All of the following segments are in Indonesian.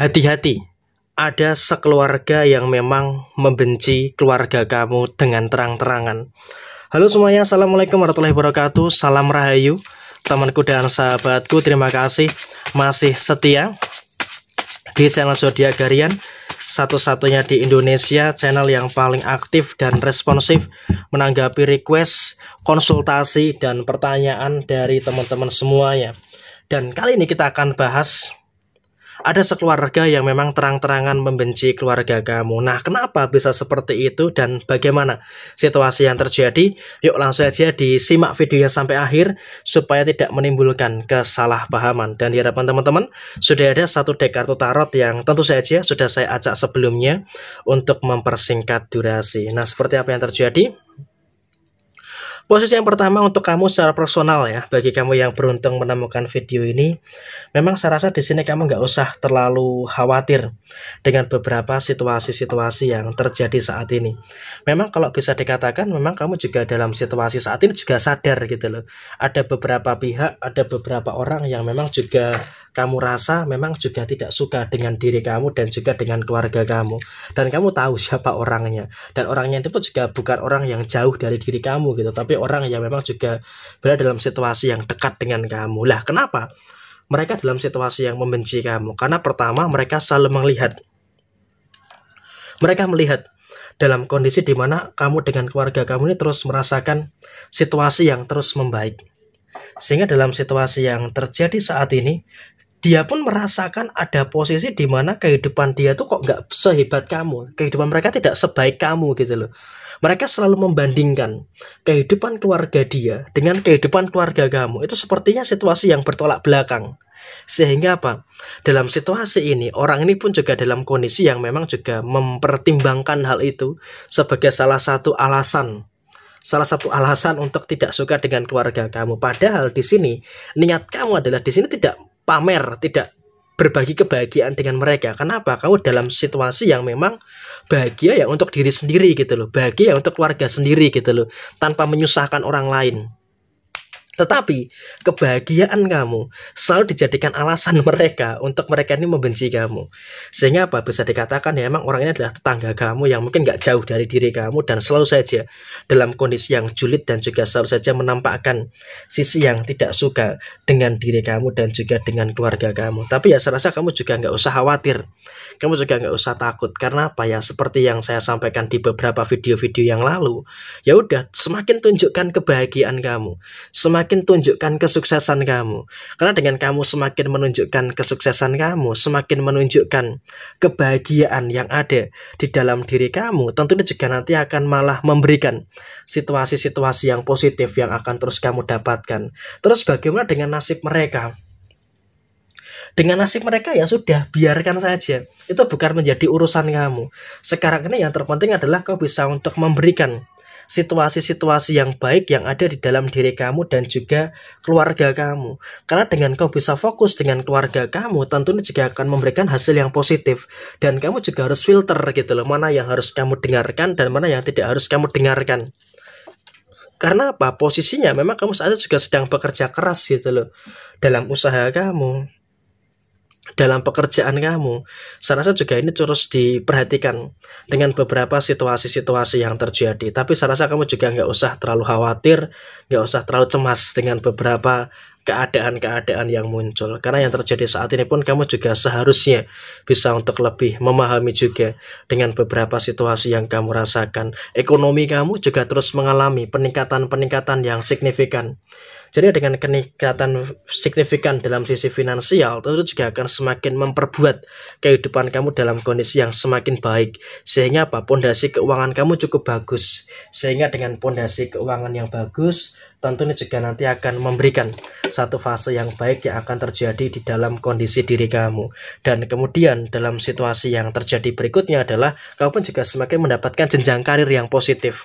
Hati-hati, ada sekeluarga yang memang membenci keluarga kamu dengan terang-terangan. Halo semuanya, Assalamualaikum warahmatullahi wabarakatuh. Salam Rahayu, temanku dan sahabatku. Terima kasih masih setia di channel Zodiak Harian, satu-satunya di Indonesia, channel yang paling aktif dan responsif menanggapi request, konsultasi, dan pertanyaan dari teman-teman semuanya. Dan kali ini kita akan bahas ada sekeluarga yang memang terang-terangan membenci keluarga kamu. Nah, kenapa bisa seperti itu dan bagaimana situasi yang terjadi? Yuk langsung saja disimak videonya sampai akhir supaya tidak menimbulkan kesalahpahaman. Dan di hadapan teman-teman sudah ada satu deck kartu tarot yang tentu saja sudah saya acak sebelumnya untuk mempersingkat durasi. Nah, seperti apa yang terjadi? Posisi yang pertama untuk kamu secara personal ya, bagi kamu yang beruntung menemukan video ini, memang saya rasa di sini kamu nggak usah terlalu khawatir dengan beberapa situasi-situasi yang terjadi saat ini. Memang kalau bisa dikatakan, memang kamu juga dalam situasi saat ini juga sadar gitu loh. Ada beberapa pihak, ada beberapa orang yang memang juga kamu rasa memang juga tidak suka dengan diri kamu dan juga dengan keluarga kamu. Dan kamu tahu siapa orangnya. Dan orangnya itu pun juga bukan orang yang jauh dari diri kamu gitu, tapi orang yang memang juga berada dalam situasi yang dekat dengan kamu. Lah, kenapa mereka dalam situasi yang membenci kamu? Karena pertama, mereka selalu melihat dalam kondisi di mana kamu dengan keluarga kamu ini terus merasakan situasi yang terus membaik. Sehingga dalam situasi yang terjadi saat ini, dia pun merasakan ada posisi di mana kehidupan dia tuh kok nggak sehebat kamu. Kehidupan mereka tidak sebaik kamu gitu loh. Mereka selalu membandingkan kehidupan keluarga dia dengan kehidupan keluarga kamu. Itu sepertinya situasi yang bertolak belakang. Sehingga apa? Dalam situasi ini, orang ini pun juga dalam kondisi yang memang juga mempertimbangkan hal itu sebagai salah satu alasan untuk tidak suka dengan keluarga kamu. Padahal di sini niat kamu adalah di sini tidak pamer, tidak berbagi kebahagiaan dengan mereka. Kenapa? Kamu dalam situasi yang memang bahagia ya untuk diri sendiri gitu loh, bahagia ya untuk keluarga sendiri gitu loh, tanpa menyusahkan orang lain. Tetapi kebahagiaan kamu selalu dijadikan alasan mereka untuk mereka ini membenci kamu. Sehingga apa? Bisa dikatakan ya memang orang ini adalah tetangga kamu yang mungkin gak jauh dari diri kamu dan selalu saja dalam kondisi yang julid dan juga selalu saja menampakkan sisi yang tidak suka dengan diri kamu dan juga dengan keluarga kamu. Tapi ya saya rasa kamu juga gak usah khawatir, kamu juga gak usah takut. Karena apa ya? Seperti yang saya sampaikan di beberapa video-video yang lalu, ya udah, semakin tunjukkan kebahagiaan kamu, semakin tunjukkan kesuksesan kamu. Karena dengan kamu semakin menunjukkan kesuksesan kamu, semakin menunjukkan kebahagiaan yang ada di dalam diri kamu, tentunya juga nanti akan malah memberikan situasi-situasi yang positif yang akan terus kamu dapatkan. Terus bagaimana dengan nasib mereka? Dengan nasib mereka ya sudah, biarkan saja. Itu bukan menjadi urusan kamu. Sekarang ini yang terpenting adalah kau bisa untuk memberikan situasi-situasi yang baik yang ada di dalam diri kamu dan juga keluarga kamu. Karena dengan kau bisa fokus dengan keluarga kamu, tentunya juga akan memberikan hasil yang positif. Dan kamu juga harus filter gitu loh, mana yang harus kamu dengarkan dan mana yang tidak harus kamu dengarkan. Karena apa? Posisinya memang kamu saat itu juga sedang bekerja keras gitu loh, dalam usaha kamu, dalam pekerjaan kamu. Saya rasa juga ini terus diperhatikan dengan beberapa situasi-situasi yang terjadi. Tapi saya rasa kamu juga nggak usah terlalu khawatir, nggak usah terlalu cemas dengan beberapa keadaan-keadaan yang muncul. Karena yang terjadi saat ini pun kamu juga seharusnya bisa untuk lebih memahami juga dengan beberapa situasi yang kamu rasakan. Ekonomi kamu juga terus mengalami peningkatan-peningkatan yang signifikan. Jadi dengan peningkatan signifikan dalam sisi finansial, tentu juga akan semakin memperbuat kehidupan kamu dalam kondisi yang semakin baik. Sehingga apa? Pondasi keuangan kamu cukup bagus. Sehingga dengan pondasi keuangan yang bagus, tentunya juga nanti akan memberikan satu fase yang baik yang akan terjadi di dalam kondisi diri kamu. Dan kemudian dalam situasi yang terjadi berikutnya adalah kamu pun juga semakin mendapatkan jenjang karir yang positif.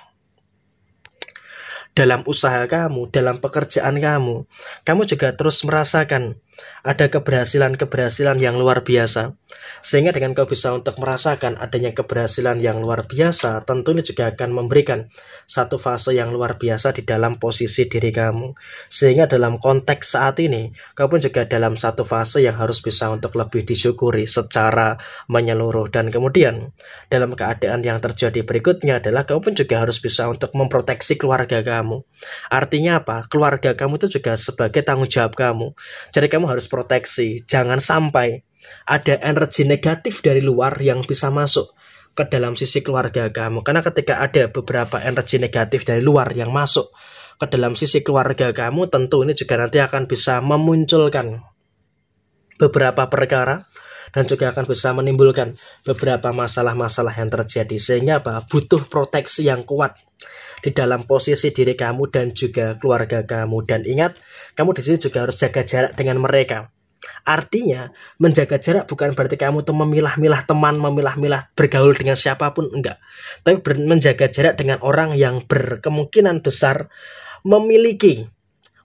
Dalam usaha kamu, dalam pekerjaan kamu juga terus merasakan ada keberhasilan-keberhasilan yang luar biasa. Sehingga dengan kau bisa untuk merasakan adanya keberhasilan yang luar biasa, tentu ini juga akan memberikan satu fase yang luar biasa di dalam posisi diri kamu. Sehingga dalam konteks saat ini, kau pun juga dalam satu fase yang harus bisa untuk lebih disyukuri secara menyeluruh. Dan kemudian dalam keadaan yang terjadi berikutnya adalah kau pun juga harus bisa untuk memproteksi keluarga kamu. Artinya apa? Keluarga kamu itu juga sebagai tanggung jawab kamu. Jadi kamu harus proteksi, jangan sampai ada energi negatif dari luar yang bisa masuk ke dalam sisi keluarga kamu. Karena ketika ada beberapa energi negatif dari luar yang masuk ke dalam sisi keluarga kamu, tentu ini juga nanti akan bisa memunculkan beberapa perkara dan juga akan bisa menimbulkan beberapa masalah-masalah yang terjadi. Sehingga apa? Butuh proteksi yang kuat di dalam posisi diri kamu dan juga keluarga kamu. Dan ingat, kamu di sini juga harus jaga jarak dengan mereka. Artinya, menjaga jarak bukan berarti kamu tuh memilah-milah teman, memilah-milah bergaul dengan siapapun, enggak. Tapi menjaga jarak dengan orang yang berkemungkinan besar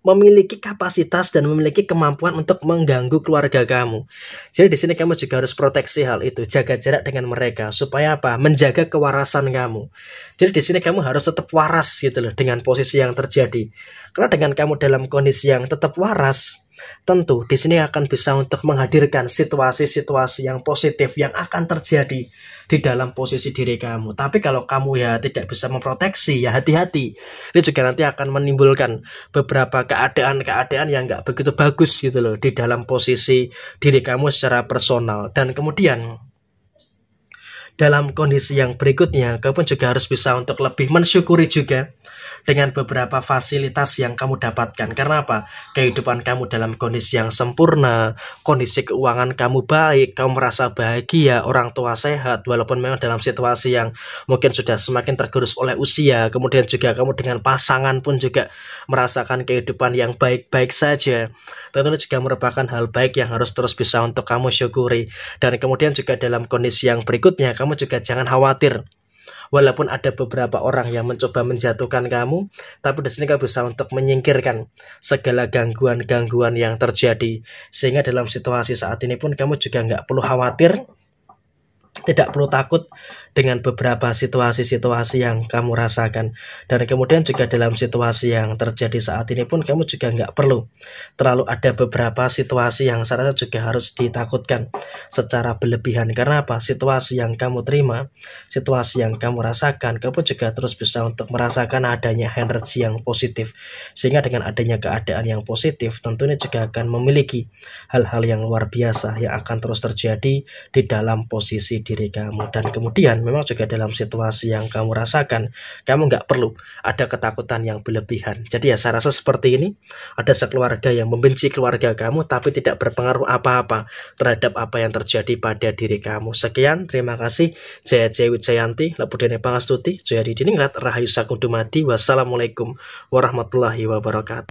memiliki kapasitas dan memiliki kemampuan untuk mengganggu keluarga kamu. Jadi di sini kamu juga harus proteksi hal itu, jaga jarak dengan mereka supaya apa? Menjaga kewarasan kamu. Jadi di sini kamu harus tetap waras gitu loh dengan posisi yang terjadi. Karena dengan kamu dalam kondisi yang tetap waras, tentu di sini akan bisa untuk menghadirkan situasi-situasi yang positif yang akan terjadi di dalam posisi diri kamu. Tapi kalau kamu ya tidak bisa memproteksi, ya hati-hati. Ini juga nanti akan menimbulkan beberapa keadaan-keadaan yang nggak begitu bagus gitu loh di dalam posisi diri kamu secara personal. Dan kemudian dalam kondisi yang berikutnya, kamu pun juga harus bisa untuk lebih mensyukuri juga dengan beberapa fasilitas yang kamu dapatkan. Karena apa? Kehidupan kamu dalam kondisi yang sempurna, kondisi keuangan kamu baik, kamu merasa bahagia, orang tua sehat, walaupun memang dalam situasi yang mungkin sudah semakin tergerus oleh usia. Kemudian juga kamu dengan pasangan pun juga merasakan kehidupan yang baik-baik saja. Tentunya juga merupakan hal baik yang harus terus bisa untuk kamu syukuri. Dan kemudian juga dalam kondisi yang berikutnya, kamu juga jangan khawatir. Walaupun ada beberapa orang yang mencoba menjatuhkan kamu, tapi di sini kamu bisa untuk menyingkirkan segala gangguan-gangguan yang terjadi. Sehingga dalam situasi saat ini pun kamu juga nggak perlu khawatir, tidak perlu takut dengan beberapa situasi-situasi yang kamu rasakan. Dan kemudian juga dalam situasi yang terjadi saat ini pun kamu juga nggak perlu terlalu ada beberapa situasi yang saya rasa juga harus ditakutkan secara berlebihan. Karena apa? Situasi yang kamu terima, situasi yang kamu rasakan, kamu juga terus bisa untuk merasakan adanya energi yang positif. Sehingga dengan adanya keadaan yang positif, tentunya juga akan memiliki hal-hal yang luar biasa yang akan terus terjadi di dalam posisi diri kamu. Dan kemudian memang juga dalam situasi yang kamu rasakan, kamu nggak perlu ada ketakutan yang berlebihan. Jadi ya saya rasa seperti ini, ada sekeluarga yang membenci keluarga kamu tapi tidak berpengaruh apa-apa terhadap apa yang terjadi pada diri kamu. Sekian, terima kasih. Jaya Jaya Wijayanti, Labudene Pangastuti, Jaya Didiningrat, Rahayu Sakundumadi, wassalamualaikum warahmatullahi wabarakatuh.